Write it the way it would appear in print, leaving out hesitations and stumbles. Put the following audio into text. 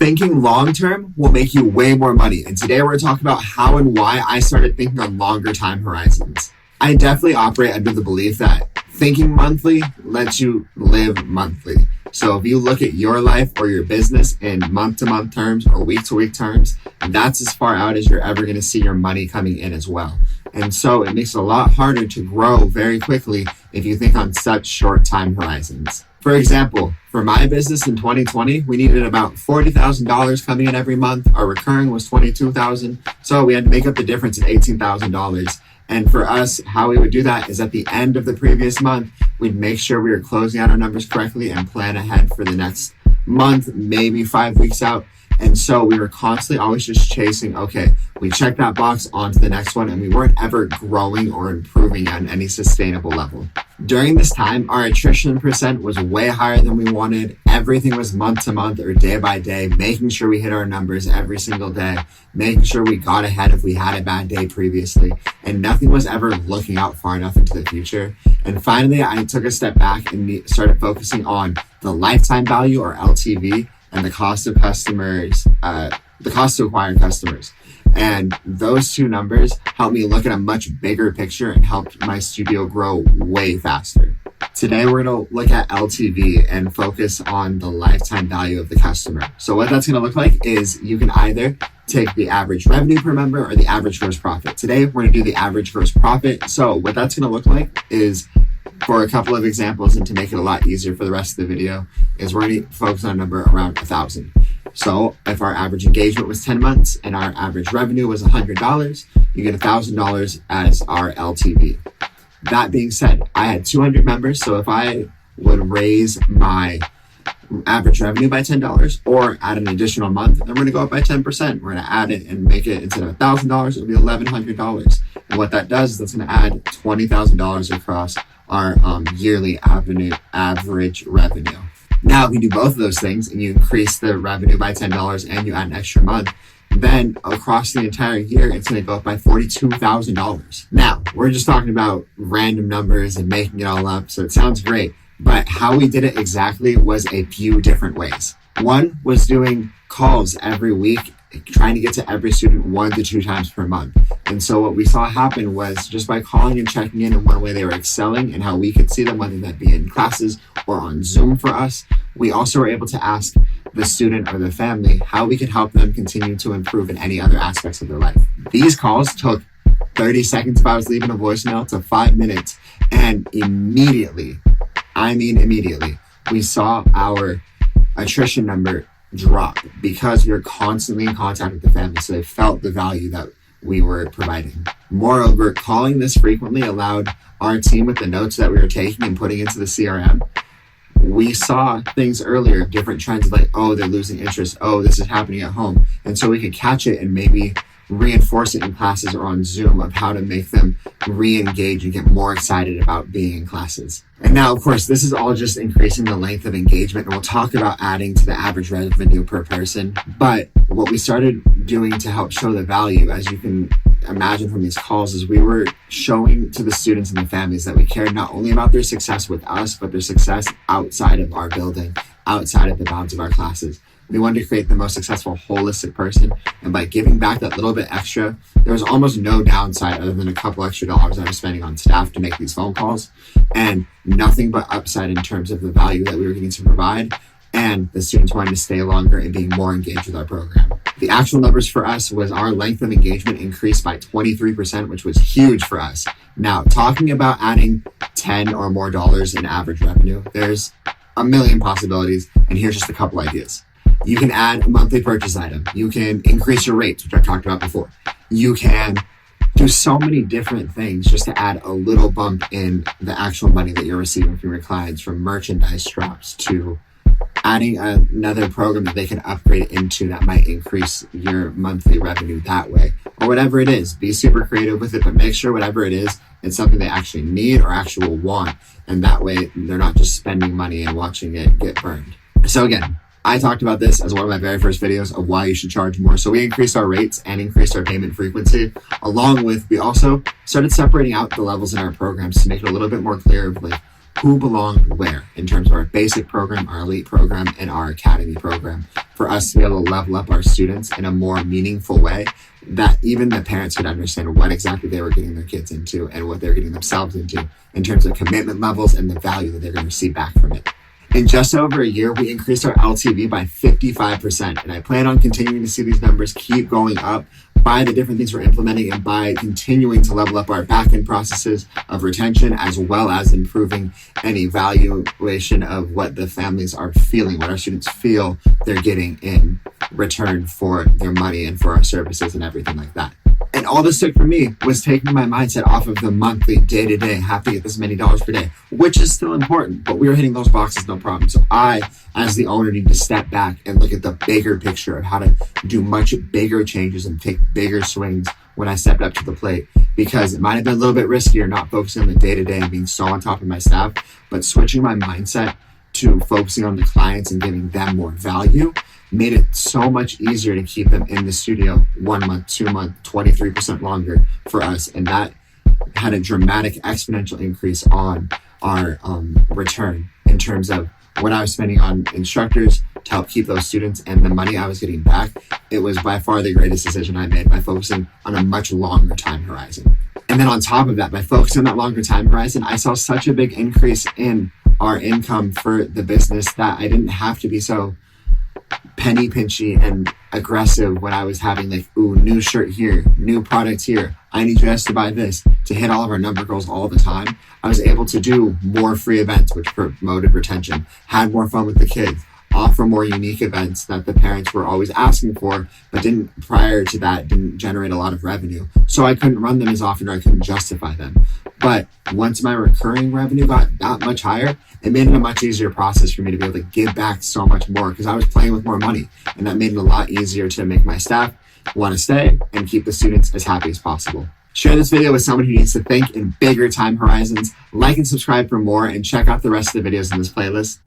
Thinking long-term will make you way more money. And today we're going to talk about how and why I started thinking on longer time horizons. I definitely operate under the belief that thinking monthly lets you live monthly. So if you look at your life or your business in month-to-month terms or week-to-week terms, that's as far out as you're ever going to see your money coming in as well. And so it makes it a lot harder to grow very quickly if you think on such short time horizons. For example, for my business in 2020, we needed about $40,000 coming in every month. Our recurring was $22,000. So we had to make up the difference of $18,000. And for us, how we would do that is at the end of the previous month, we'd make sure we were closing out our numbers correctly and plan ahead for the next month, maybe 5 weeks out. And so we were constantly always just chasing, okay, we checked that box onto the next one, and we weren't ever growing or improving on any sustainable level. During this time, our attrition percent was way higher than we wanted. Everything was month to month or day by day, making sure we hit our numbers every single day, making sure we got ahead if we had a bad day previously, and nothing was ever looking out far enough into the future. And finally, I took a step back and started focusing on the lifetime value, or LTV, and the cost of customers, the cost to acquire customers. And those two numbers helped me look at a much bigger picture and helped my studio grow way faster. Today, we're going to look at LTV and focus on the lifetime value of the customer. So what that's going to look like is you can either take the average revenue per member or the average gross profit. Today, we're going to do the average gross profit. So what that's going to look like is, for a couple of examples and to make it a lot easier for the rest of the video, is we're going to focus on a number around 1,000. So if our average engagement was 10 months and our average revenue was $100, you get $1,000 as our LTV. That being said, I had 200 members. So if I would raise my average revenue by $10 or add an additional month, then we're going to go up by 10%. We're going to add it and make it, instead of $1,000, it'll be $1,100. And what that does is that's going to add $20,000 across our yearly average revenue. Now, if you do both of those things and you increase the revenue by $10 and you add an extra month, then across the entire year, it's going to go up by $42,000. Now, we're just talking about random numbers and making it all up, so it sounds great. But how we did it exactly was a few different ways. One was doing calls every week, trying to get to every student 1 to 2 times per month. And so what we saw happen was, just by calling and checking in one way they were excelling and how we could see them, whether that be in classes or on Zoom for us, we also were able to ask the student or the family how we could help them continue to improve in any other aspects of their life. These calls took 30 seconds if I was leaving a voicemail to 5 minutes. And immediately, we saw our attrition number drop because we were constantly in contact with the family. So they felt the value that we were providing. Moreover, calling this frequently allowed our team, with the notes that we were taking and putting into the CRM, we saw things earlier, different trends like, oh, they're losing interest. Oh, this is happening at home. And so we could catch it and maybe reinforce it in classes or on Zoom of how to make them re-engage and get more excited about being in classes. And now, of course, this is all just increasing the length of engagement, and we'll talk about adding to the average revenue per person. But what we started doing to help show the value, as you can imagine from these calls, is we were showing to the students and the families that we cared not only about their success with us, but their success outside of our building, outside of the bounds of our classes. We wanted to create the most successful holistic person. And by giving back that little bit extra, there was almost no downside other than a couple extra dollars I was spending on staff to make these phone calls, and nothing but upside in terms of the value that we were getting to provide, and the students wanting to stay longer and being more engaged with our program. The actual numbers for us was our length of engagement increased by 23%, which was huge for us. Now, talking about adding 10 or more dollars in average revenue, there's a million possibilities, and here's just a couple ideas. You can add a monthly purchase item. You can increase your rates, which I've talked about before. You can do so many different things just to add a little bump in the actual money that you're receiving from your clients, from merchandise drops to adding another program that they can upgrade into that might increase your monthly revenue that way, or whatever it is. Be super creative with it, but make sure whatever it is, it's something they actually need or actually want. And that way they're not just spending money and watching it get burned. So again, I talked about this as one of my very first videos of why you should charge more. So we increased our rates and increased our payment frequency. Along with, we also started separating out the levels in our programs to make it a little bit more clear of like who belonged where in terms of our basic program, our elite program, and our academy program, for us to be able to level up our students in a more meaningful way that even the parents could understand what exactly they were getting their kids into and what they're getting themselves into in terms of commitment levels and the value that they're going to receive back from it. In just over a year, we increased our LTV by 55%, and I plan on continuing to see these numbers keep going up by the different things we're implementing and by continuing to level up our back-end processes of retention, as well as improving an evaluation of what the families are feeling, what our students feel they're getting in return for their money and for our services and everything like that. And all this took for me was taking my mindset off of the monthly, day-to-day, have to get this many dollars per day, which is still important, but we were hitting those boxes no problem. So I, as the owner, need to step back and look at the bigger picture of how to do much bigger changes and take bigger swings when I stepped up to the plate, because it might have been a little bit riskier not focusing on the day-to-day and being so on top of my staff, but switching my mindset to focusing on the clients and giving them more value made it so much easier to keep them in the studio 1 month, 2 months, 23% longer for us. And that had a dramatic exponential increase on our return in terms of what I was spending on instructors to help keep those students and the money I was getting back. It was by far the greatest decision I made by focusing on a much longer time horizon. And then on top of that, by focusing on that longer time horizon, I saw such a big increase in our income for the business that I didn't have to be so penny pinchy and aggressive when I was having like, ooh, new shirt here, new product here, I need you guys to buy this, to hit all of our number goals all the time. I was able to do more free events, which promoted retention, had more fun with the kids, offer more unique events that the parents were always asking for, but prior to that didn't generate a lot of revenue. So I couldn't run them as often, or I couldn't justify them. But once my recurring revenue got that much higher, it made it a much easier process for me to be able to give back so much more, because I was playing with more money, and that made it a lot easier to make my staff want to stay and keep the students as happy as possible. Share this video with someone who needs to think in bigger time horizons. Like and subscribe for more, and check out the rest of the videos in this playlist.